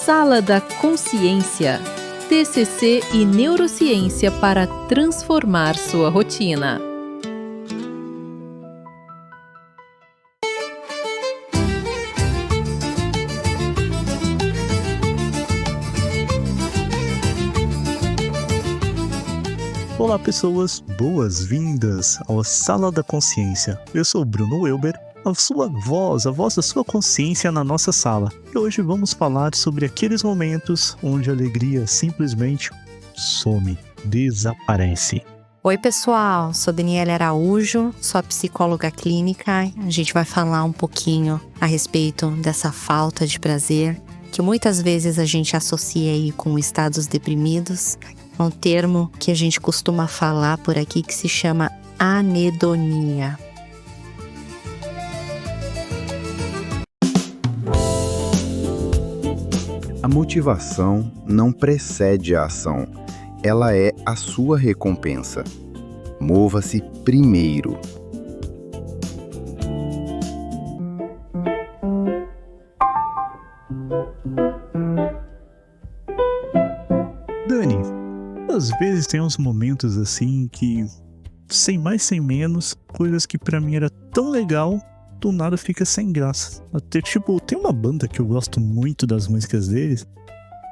Sala da Consciência. TCC e neurociência para transformar sua rotina. Olá pessoas, boas-vindas ao Sala da Consciência. Eu sou Bruno Welber, a sua voz, a voz da sua consciência na nossa sala. E hoje vamos falar sobre aqueles momentos onde a alegria simplesmente some, desaparece. Oi pessoal, sou Daniela Araújo, sou a psicóloga clínica. A gente vai falar um pouquinho a respeito dessa falta de prazer, que muitas vezes a gente associa aí com estados deprimidos. É um termo que a gente costuma falar por aqui que se chama anedonia. A motivação não precede a ação, ela é a sua recompensa. Mova-se primeiro. Dani, às vezes tem uns momentos assim que, sem mais sem menos, coisas que pra mim era tão legal, do nada fica sem graça. Até, tem uma banda que eu gosto muito das músicas deles,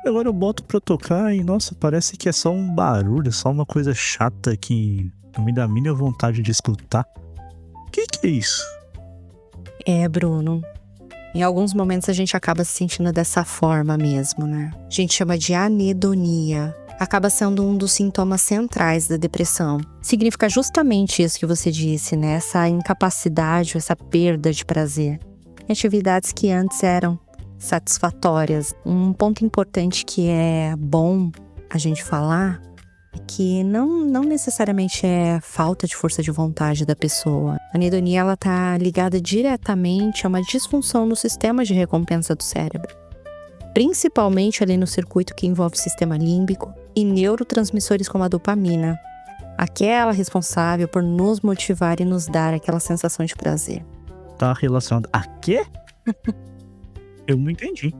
agora eu boto pra tocar e, nossa, parece que é só um barulho, só uma coisa chata que não me dá a mínima vontade de escutar. O que é isso? Bruno, em alguns momentos a gente acaba se sentindo dessa forma mesmo, né? A gente chama de anedonia. Acaba sendo um dos sintomas centrais da depressão. Significa justamente isso que você disse, né? Essa incapacidade, essa perda de prazer. Atividades que antes eram satisfatórias. Um ponto importante que é bom a gente falar é que não necessariamente é falta de força de vontade da pessoa. A anedonia, ela tá ligada diretamente a uma disfunção no sistema de recompensa do cérebro. Principalmente ali no circuito que envolve o sistema límbico e neurotransmissores como a dopamina, aquela responsável por nos motivar e nos dar aquela sensação de prazer. Tá relacionado a quê? Eu não entendi.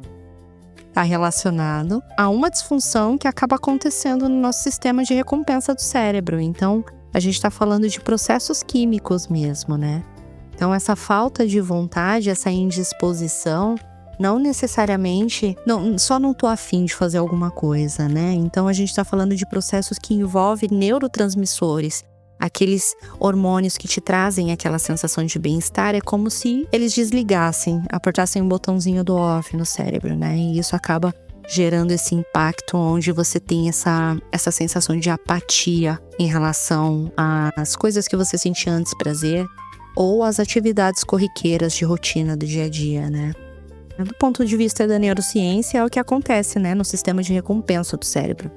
Está relacionado a uma disfunção que acaba acontecendo no nosso sistema de recompensa do cérebro. Então, a gente está falando de processos químicos mesmo, né? Então, essa falta de vontade, essa indisposição, não necessariamente, só não tô afim de fazer alguma coisa, né? Então a gente tá falando de processos que envolvem neurotransmissores, aqueles hormônios que te trazem aquela sensação de bem-estar. É como se eles desligassem, apertassem um botãozinho do off no cérebro, né? E isso acaba gerando esse impacto onde você tem essa sensação de apatia em relação às coisas que você sentia antes prazer ou às atividades corriqueiras de rotina do dia a dia, né? Do ponto de vista da neurociência, é o que acontece, né, no sistema de recompensa do cérebro.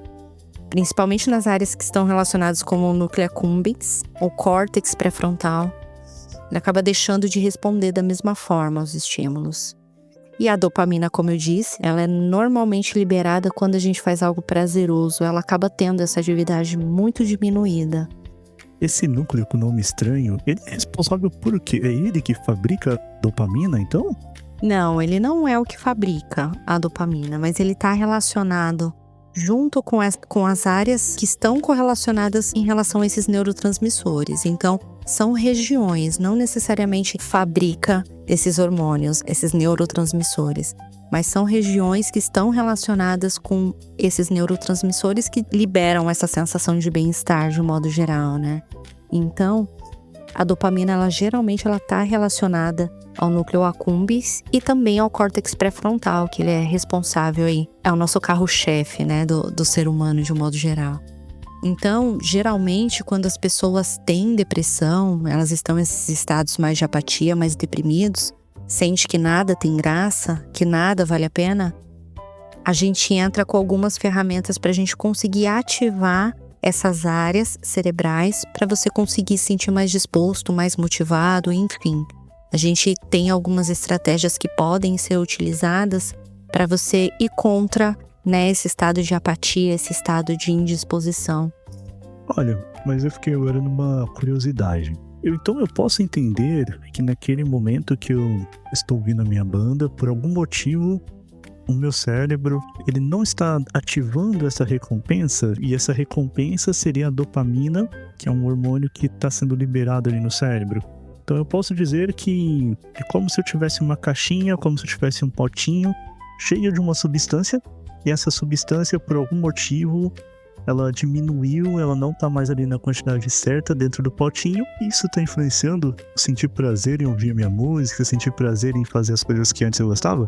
Principalmente nas áreas que estão relacionadas com o núcleo accumbens, o córtex pré-frontal. Ele acaba deixando de responder da mesma forma aos estímulos. E a dopamina, como eu disse, ela é normalmente liberada quando a gente faz algo prazeroso. Ela acaba tendo essa atividade muito diminuída. Esse núcleo com nome estranho, ele é responsável por quê? É ele que fabrica dopamina, então? Não, ele não é o que fabrica a dopamina, mas ele está relacionado junto com as áreas que estão correlacionadas em relação a esses neurotransmissores. Então, são regiões, não necessariamente fabrica esses hormônios, esses neurotransmissores, mas são regiões que estão relacionadas com esses neurotransmissores que liberam essa sensação de bem-estar de um modo geral, né? Então, a dopamina, ela geralmente está relacionada ao núcleo accumbens e também ao córtex pré-frontal, que ele é responsável aí, é o nosso carro-chefe, né, do ser humano de um modo geral. Então, geralmente, quando as pessoas têm depressão, elas estão nesses estados mais de apatia, mais deprimidos, sente que nada tem graça, que nada vale a pena, a gente entra com algumas ferramentas para a gente conseguir ativar essas áreas cerebrais para você conseguir se sentir mais disposto, mais motivado, enfim. A gente tem algumas estratégias que podem ser utilizadas para você ir contra, né, esse estado de apatia, esse estado de indisposição. Olha, mas eu fiquei agora numa curiosidade. Então eu posso entender que naquele momento que eu estou ouvindo a minha banda, por algum motivo, o meu cérebro, ele não está ativando essa recompensa, e essa recompensa seria a dopamina, que é um hormônio que está sendo liberado ali no cérebro. Então eu posso dizer que é como se eu tivesse uma caixinha, como se eu tivesse um potinho cheio de uma substância, e essa substância, por algum motivo, ela diminuiu, ela não tá mais ali na quantidade certa dentro do potinho, e isso tá influenciando sentir prazer em ouvir a minha música, sentir prazer em fazer as coisas que antes eu gostava?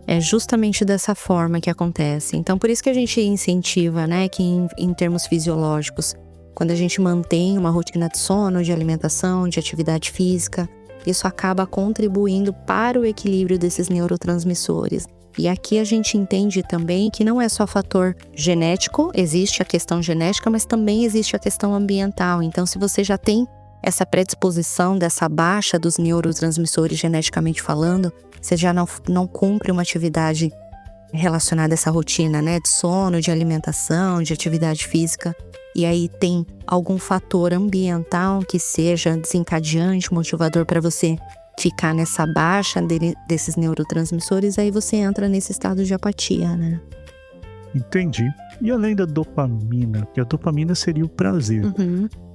É justamente dessa forma que acontece. Então, por isso que a gente incentiva, né, que em termos fisiológicos, quando a gente mantém uma rotina de sono, de alimentação, de atividade física, isso acaba contribuindo para o equilíbrio desses neurotransmissores. E aqui a gente entende também que não é só fator genético, existe a questão genética, mas também existe a questão ambiental. Então, se você já tem essa predisposição dessa baixa dos neurotransmissores geneticamente falando, você já não cumpre uma atividade relacionada a essa rotina, né, de sono, de alimentação, de atividade física, e aí tem algum fator ambiental que seja desencadeante, motivador para você ficar nessa baixa desses neurotransmissores, aí você entra nesse estado de apatia, né? Entendi. E além da dopamina, que a dopamina seria o prazer,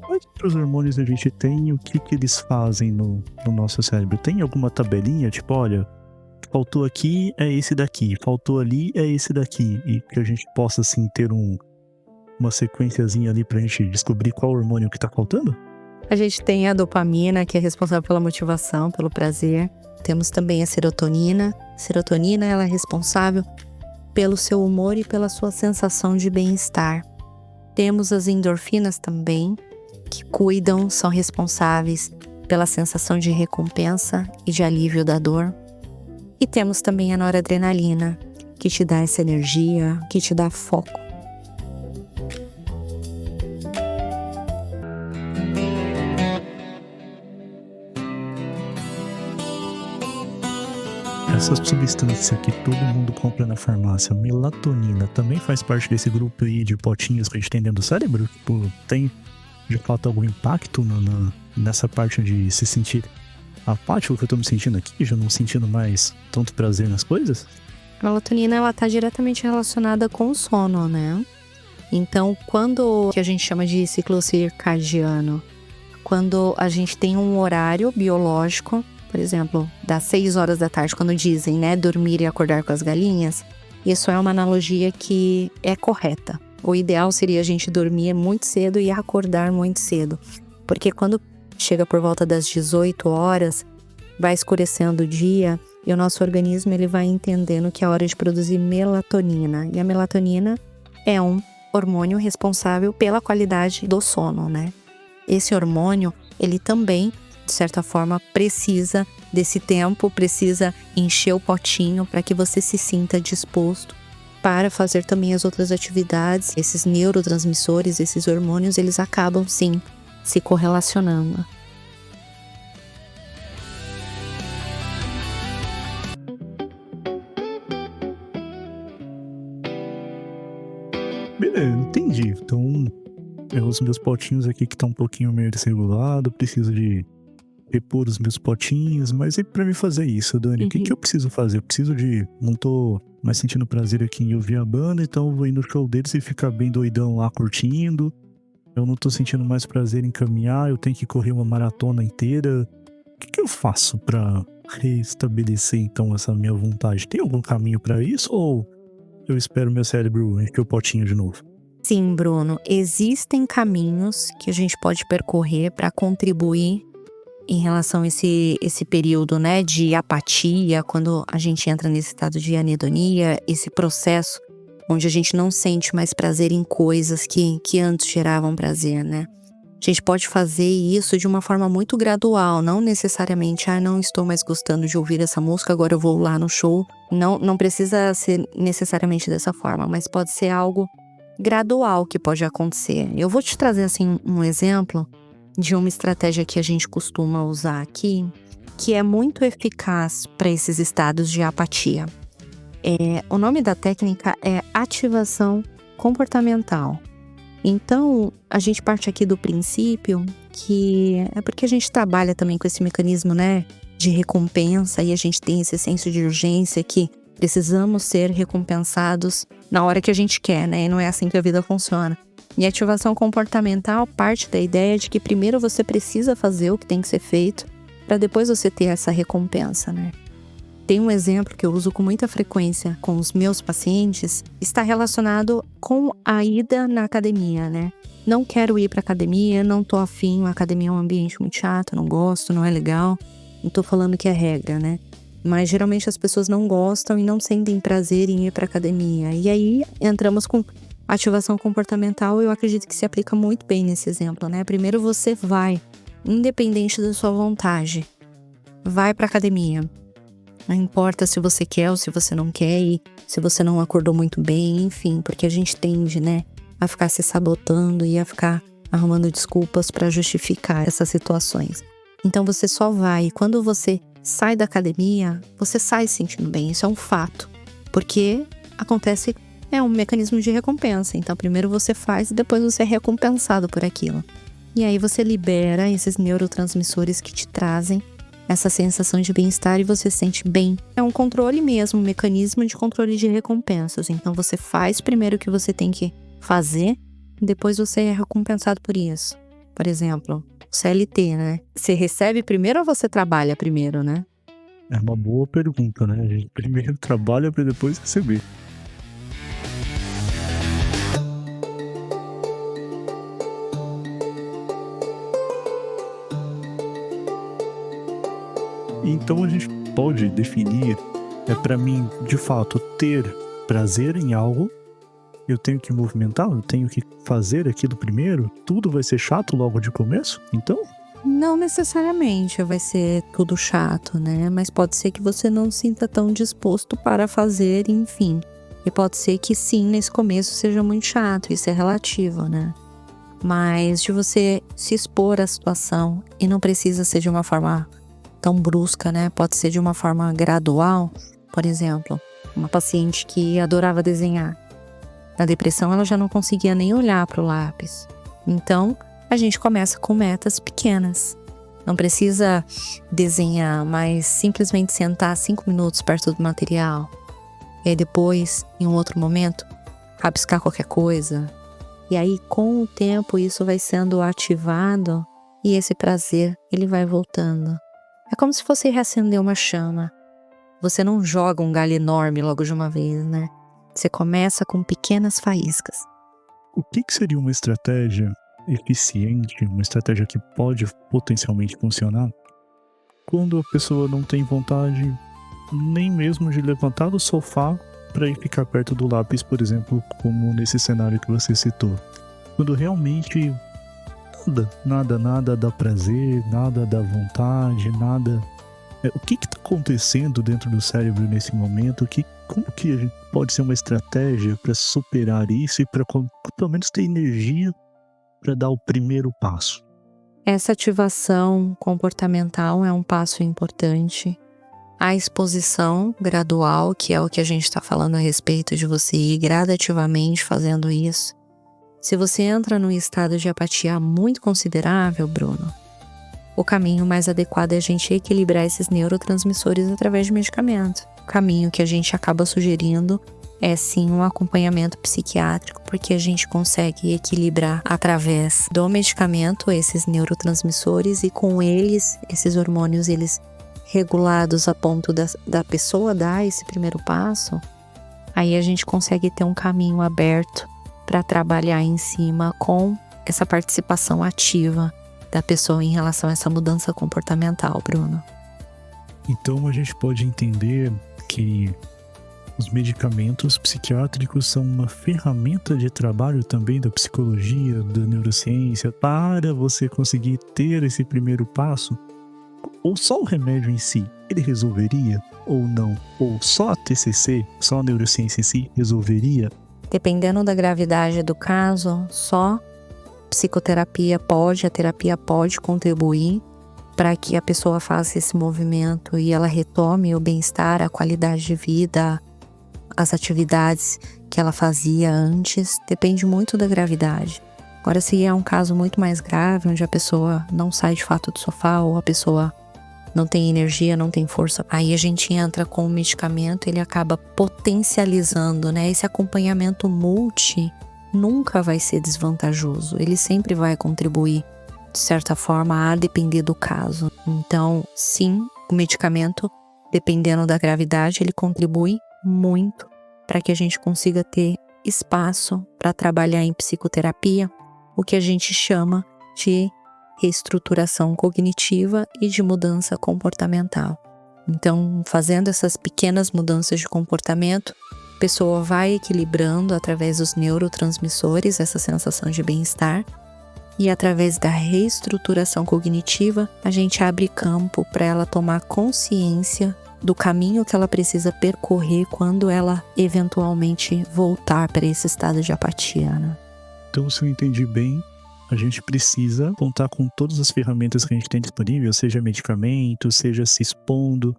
quais outros hormônios a gente tem e o que eles fazem no nosso cérebro? Tem alguma tabelinha, tipo, olha, faltou aqui é esse daqui, faltou ali é esse daqui, e que a gente possa, assim, ter uma sequenciazinha ali pra gente descobrir qual hormônio que tá faltando? A gente tem a dopamina, que é responsável pela motivação, pelo prazer. Temos também a serotonina. A serotonina, ela é responsável pelo seu humor e pela sua sensação de bem-estar. Temos as endorfinas também, que cuidam, são responsáveis pela sensação de recompensa e de alívio da dor. E temos também a noradrenalina, que te dá essa energia, que te dá foco. Essa substância que todo mundo compra na farmácia, melatonina, também faz parte desse grupo aí de potinhos que a gente tem dentro do cérebro? Tipo, tem de fato algum impacto nessa parte de se sentir apático que eu tô me sentindo aqui, já não sentindo mais tanto prazer nas coisas? A melatonina, ela tá diretamente relacionada com o sono, né? Então, quando que a gente chama de ciclo circadiano, quando a gente tem um horário biológico, por exemplo, das 6 horas da tarde, quando dizem, né, dormir e acordar com as galinhas, isso é uma analogia que é correta. O ideal seria a gente dormir muito cedo e acordar muito cedo, porque quando chega por volta das 18 horas, vai escurecendo o dia e o nosso organismo ele vai entendendo que é hora de produzir melatonina. E a melatonina é um hormônio responsável pela qualidade do sono, né? Esse hormônio, ele também, de certa forma, precisa desse tempo, precisa encher o potinho para que você se sinta disposto para fazer também as outras atividades. Esses neurotransmissores, esses hormônios, eles acabam sim se correlacionando. Beleza, entendi. Então, os meus potinhos aqui que estão um pouquinho meio desregulado, preciso de repor os meus potinhos, mas e pra me fazer isso, Dani, o que eu preciso fazer? Eu preciso não tô mais sentindo prazer aqui em ouvir a banda, então eu vou ir no show deles e ficar bem doidão lá curtindo. Eu não tô sentindo mais prazer em caminhar, eu tenho que correr uma maratona inteira. O que eu faço pra restabelecer então essa minha vontade? Tem algum caminho pra isso ou eu espero meu cérebro encher o potinho de novo? Sim, Bruno, existem caminhos que a gente pode percorrer para contribuir em relação a esse período, né, de apatia, quando a gente entra nesse estado de anedonia, esse processo onde a gente não sente mais prazer em coisas que antes geravam prazer, né? A gente pode fazer isso de uma forma muito gradual, não necessariamente, não estou mais gostando de ouvir essa música, agora eu vou lá no show. Não precisa ser necessariamente dessa forma, mas pode ser algo gradual que pode acontecer. Eu vou te trazer assim um exemplo de uma estratégia que a gente costuma usar aqui, que é muito eficaz para esses estados de apatia. O nome da técnica é ativação comportamental. Então, a gente parte aqui do princípio que é porque a gente trabalha também com esse mecanismo, né, de recompensa, e a gente tem esse senso de urgência que Precisamos ser recompensados na hora que a gente quer, né? E não é assim que a vida funciona. E a ativação comportamental parte da ideia de que primeiro você precisa fazer o que tem que ser feito para depois você ter essa recompensa, né? Tem um exemplo que eu uso com muita frequência com os meus pacientes, está relacionado com a ida na academia, né? Não quero ir para academia, não tô afim, a academia é um ambiente muito chato, não gosto, não é legal. Não tô falando que é regra, né? Mas geralmente as pessoas não gostam e não sentem prazer em ir para academia. E aí entramos com ativação comportamental, eu acredito que se aplica muito bem nesse exemplo, né? Primeiro você vai, independente da sua vontade, vai para academia. Não importa se você quer ou se você não quer ir, se você não acordou muito bem, enfim, porque a gente tende, né, a ficar se sabotando e a ficar arrumando desculpas para justificar essas situações. Então você só vai, e quando você sai da academia, você sai se sentindo bem, isso é um fato, porque acontece, é um mecanismo de recompensa. Então primeiro você faz e depois você é recompensado por aquilo. E aí você libera esses neurotransmissores que te trazem essa sensação de bem-estar e você se sente bem. É um controle mesmo, um mecanismo de controle de recompensas. Então você faz primeiro o que você tem que fazer, depois você é recompensado por isso. Por exemplo, CLT, né? Você recebe primeiro ou você trabalha primeiro, né? É uma boa pergunta, né? A gente primeiro trabalha para depois receber. Então a gente pode definir, para mim, de fato, ter prazer em algo, eu tenho que movimentar, eu tenho que fazer aquilo primeiro, tudo vai ser chato logo de começo, então? Não necessariamente vai ser tudo chato, né? Mas pode ser que você não se sinta tão disposto para fazer, enfim. E pode ser que sim, nesse começo seja muito chato, isso é relativo, né? Mas de você se expor à situação, e não precisa ser de uma forma tão brusca, né? Pode ser de uma forma gradual. Por exemplo, uma paciente que adorava desenhar. Na depressão ela já não conseguia nem olhar para o lápis. Então, a gente começa com metas pequenas. Não precisa desenhar, mas simplesmente sentar 5 minutos perto do material. E aí depois, em um outro momento, rabiscar qualquer coisa. E aí, com o tempo, isso vai sendo ativado e esse prazer, ele vai voltando. É como se fosse reacender uma chama. Você não joga um galho enorme logo de uma vez, né? Você começa com pequenas faíscas. O que seria uma estratégia eficiente, uma estratégia que pode potencialmente funcionar, quando a pessoa não tem vontade nem mesmo de levantar do sofá para ir ficar perto do lápis, por exemplo, como nesse cenário que você citou? Quando realmente nada dá prazer, nada dá vontade, nada... O que está acontecendo dentro do cérebro nesse momento? Como que a gente pode ser uma estratégia para superar isso e para pelo menos ter energia para dar o primeiro passo? Essa ativação comportamental é um passo importante. A exposição gradual, que é o que a gente está falando a respeito de você ir gradativamente fazendo isso. Se você entra num estado de apatia muito considerável, Bruno, o caminho mais adequado é a gente equilibrar esses neurotransmissores através de medicamento. O caminho que a gente acaba sugerindo é sim um acompanhamento psiquiátrico, porque a gente consegue equilibrar através do medicamento esses neurotransmissores e com eles, esses hormônios, eles regulados a ponto da pessoa dar esse primeiro passo, aí a gente consegue ter um caminho aberto para trabalhar em cima com essa participação ativa da pessoa em relação a essa mudança comportamental, Bruno. Então a gente pode entender que os medicamentos psiquiátricos são uma ferramenta de trabalho também da psicologia, da neurociência, para você conseguir ter esse primeiro passo? Ou só o remédio em si, ele resolveria ou não? Ou só a TCC, só a neurociência em si resolveria? Dependendo da gravidade do caso, só a terapia pode contribuir para que a pessoa faça esse movimento e ela retome o bem-estar, a qualidade de vida, as atividades que ela fazia antes. Depende muito da gravidade. Agora, se é um caso muito mais grave, onde a pessoa não sai de fato do sofá ou a pessoa não tem energia, não tem força. Aí a gente entra com o medicamento, ele acaba potencializando, né? Esse acompanhamento multi nunca vai ser desvantajoso, ele sempre vai contribuir, de certa forma, a depender do caso. Então, sim, o medicamento, dependendo da gravidade, ele contribui muito para que a gente consiga ter espaço para trabalhar em psicoterapia, o que a gente chama de reestruturação cognitiva e de mudança comportamental. Então, fazendo essas pequenas mudanças de comportamento, a pessoa vai equilibrando através dos neurotransmissores essa sensação de bem-estar, e através da reestruturação cognitiva, a gente abre campo para ela tomar consciência do caminho que ela precisa percorrer quando ela eventualmente voltar para esse estado de apatia, né? Então, se eu entendi bem, a gente precisa contar com todas as ferramentas que a gente tem disponível, seja medicamento, seja se expondo,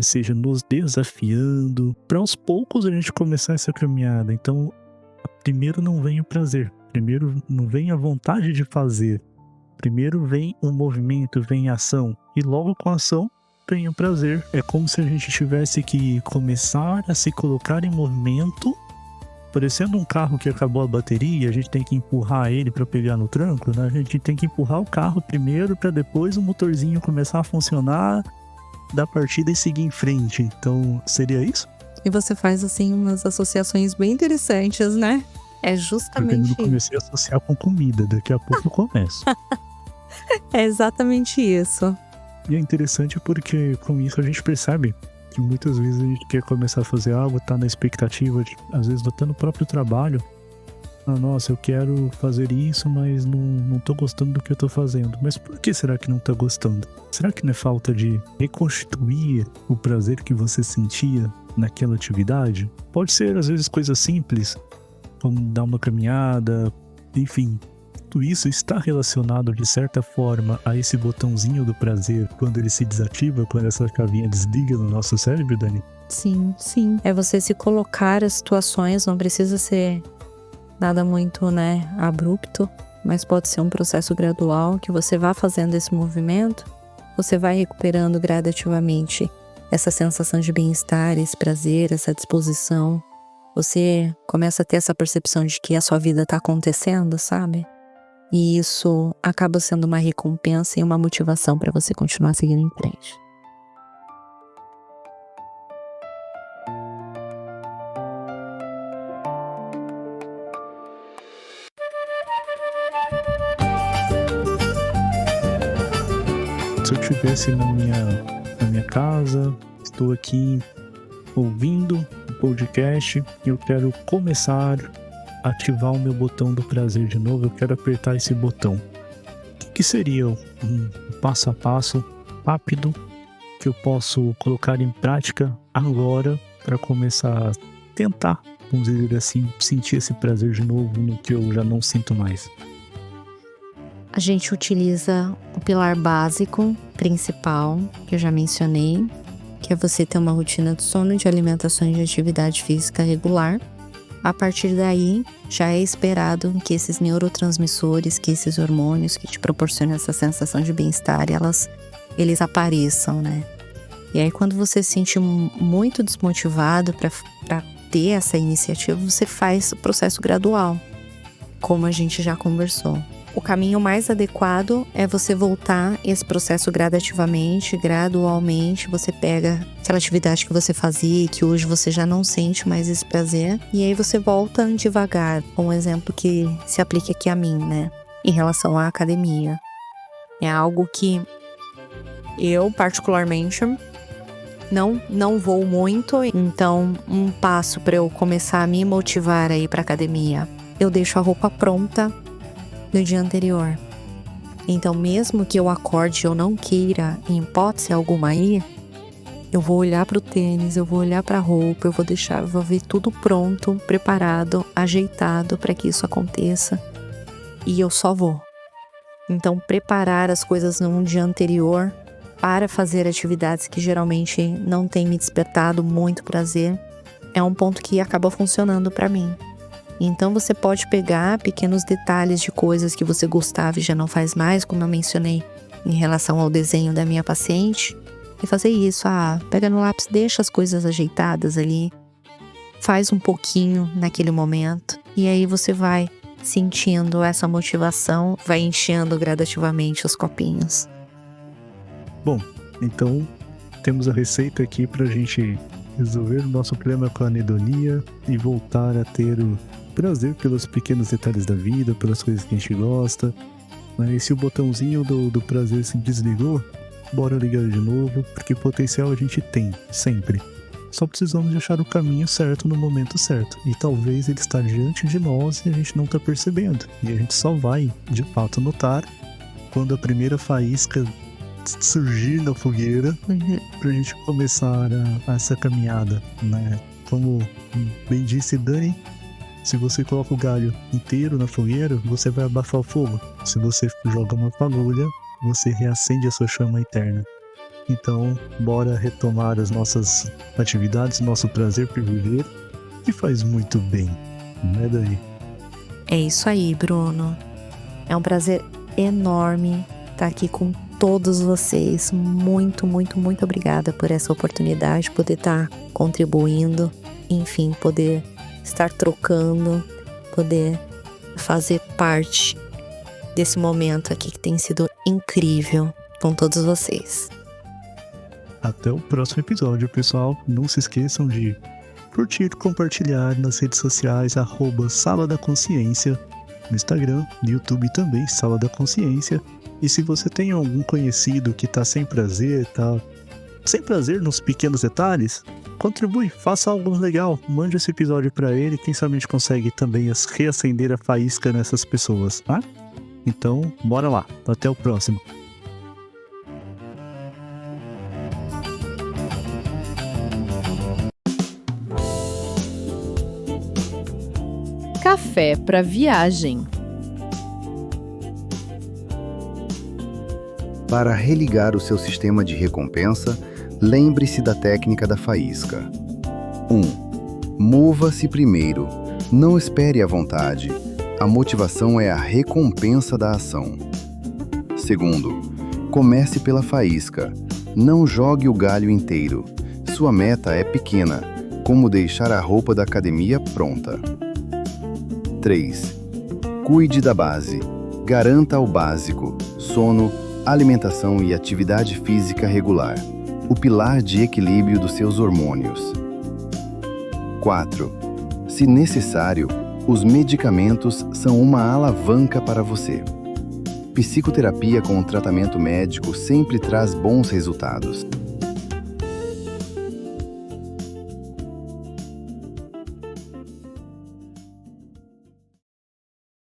seja nos desafiando, para aos poucos a gente começar essa caminhada. Então, primeiro não vem o prazer, primeiro não vem a vontade de fazer, primeiro vem o movimento, vem a ação, e logo com a ação vem o prazer. É como se a gente tivesse que começar a se colocar em movimento, parecendo um carro que acabou a bateria, a gente tem que empurrar ele para pegar no tranco, né? A gente tem que empurrar o carro primeiro para depois o motorzinho começar a funcionar, dar partida e seguir em frente. Então, seria isso? E você faz, assim, umas associações bem interessantes, né? É justamente Eu comecei a associar com comida, daqui a pouco eu começo. É exatamente isso. E é interessante porque com isso a gente percebe que muitas vezes a gente quer começar a fazer algo, tá na expectativa, de, às vezes até no próprio trabalho. Nossa, eu quero fazer isso, mas não tô gostando do que eu tô fazendo. Mas por que será que não tá gostando? Será que não é falta de reconstituir o prazer que você sentia naquela atividade? Pode ser, às vezes, coisas simples, como dar uma caminhada, enfim. Tudo isso está relacionado, de certa forma, a esse botãozinho do prazer, quando ele se desativa, quando essa chavinha desliga no nosso cérebro, Dani? Sim, sim. É você se colocar as situações, não precisa ser nada muito, né, abrupto, mas pode ser um processo gradual, que você vá fazendo esse movimento, você vai recuperando gradativamente essa sensação de bem-estar, esse prazer, essa disposição. Você começa a ter essa percepção de que a sua vida está acontecendo, sabe? E isso acaba sendo uma recompensa e uma motivação para você continuar seguindo em frente. Se eu estivesse na minha casa, estou aqui ouvindo o podcast, eu quero começar a ativar o meu botão do prazer de novo, eu quero apertar esse botão. O que seria um passo a passo rápido que eu posso colocar em prática agora para começar a tentar, vamos dizer assim, sentir esse prazer de novo no que eu já não sinto mais? A gente utiliza o pilar básico, principal, que eu já mencionei, que é você ter uma rotina de sono, de alimentação e de atividade física regular. A partir daí, já é esperado que esses neurotransmissores, que esses hormônios que te proporcionam essa sensação de bem-estar, eles apareçam, né? E aí, quando você se sente muito desmotivado para ter essa iniciativa, você faz o processo gradual, como a gente já conversou. O caminho mais adequado é você voltar esse processo gradativamente, gradualmente. Você pega aquela atividade que você fazia e que hoje você já não sente mais esse prazer. E aí você volta devagar. Um exemplo que se aplica aqui a mim, né? Em relação à academia. É algo que eu, particularmente, não vou muito. Então, um passo para eu começar a me motivar a ir para academia, eu deixo a roupa pronta no dia anterior. Então, mesmo que eu acorde e eu não queira, em hipótese alguma ir, eu vou olhar para o tênis, eu vou olhar para a roupa, eu vou ver tudo pronto, preparado, ajeitado para que isso aconteça, e eu só vou. Então, preparar as coisas no dia anterior para fazer atividades que geralmente não têm me despertado muito prazer é um ponto que acaba funcionando para mim. Então você pode pegar pequenos detalhes de coisas que você gostava e já não faz mais, como eu mencionei, em relação ao desenho da minha paciente e fazer isso. Pega no lápis, deixa as coisas ajeitadas ali, faz um pouquinho naquele momento e aí você vai sentindo essa motivação, vai enchendo gradativamente os copinhos. Bom, então temos a receita aqui pra gente resolver o nosso problema com a anedonia e voltar a ter o prazer pelos pequenos detalhes da vida, pelas coisas que a gente gosta. E se o botãozinho do prazer se desligou, bora ligar de novo, porque potencial a gente tem, sempre. Só precisamos de achar o caminho certo no momento certo. E talvez ele está diante de nós e a gente não está percebendo. E a gente só vai, de fato, notar quando a primeira faísca surgir na fogueira, pra gente começar essa caminhada, né? Como bem disse Dani, se você coloca o galho inteiro na fogueira, você vai abafar o fogo. Se você joga uma fagulha, você reacende a sua chama eterna. Então, bora retomar as nossas atividades, nosso prazer por viver, que faz muito bem, né, Dani? É isso aí, Bruno. É um prazer enorme estar aqui com todos vocês. Muito, muito, muito obrigada por essa oportunidade, poder estar contribuindo, enfim, poder estar trocando, poder fazer parte desse momento aqui que tem sido incrível com todos vocês. Até o próximo episódio, pessoal. Não se esqueçam de curtir, compartilhar nas redes sociais, @Sala da Consciência, no Instagram, no YouTube também, Sala da Consciência. E se você tem algum conhecido que tá sem prazer nos pequenos detalhes, contribui, faça algo legal, mande esse episódio pra ele, quem sabe a gente consegue também reacender a faísca nessas pessoas, tá? Então, bora lá, até o próximo. Café para viagem. Para religar o seu sistema de recompensa, lembre-se da técnica da faísca. 1. Mova-se primeiro. Não espere à vontade. A motivação é a recompensa da ação. 2. Comece pela faísca. Não jogue o galho inteiro. Sua meta é pequena, como deixar a roupa da academia pronta. 3. Cuide da base. Garanta o básico: sono, alimentação e atividade física regular, o pilar de equilíbrio dos seus hormônios. 4. Se necessário, os medicamentos são uma alavanca para você. Psicoterapia com tratamento médico sempre traz bons resultados.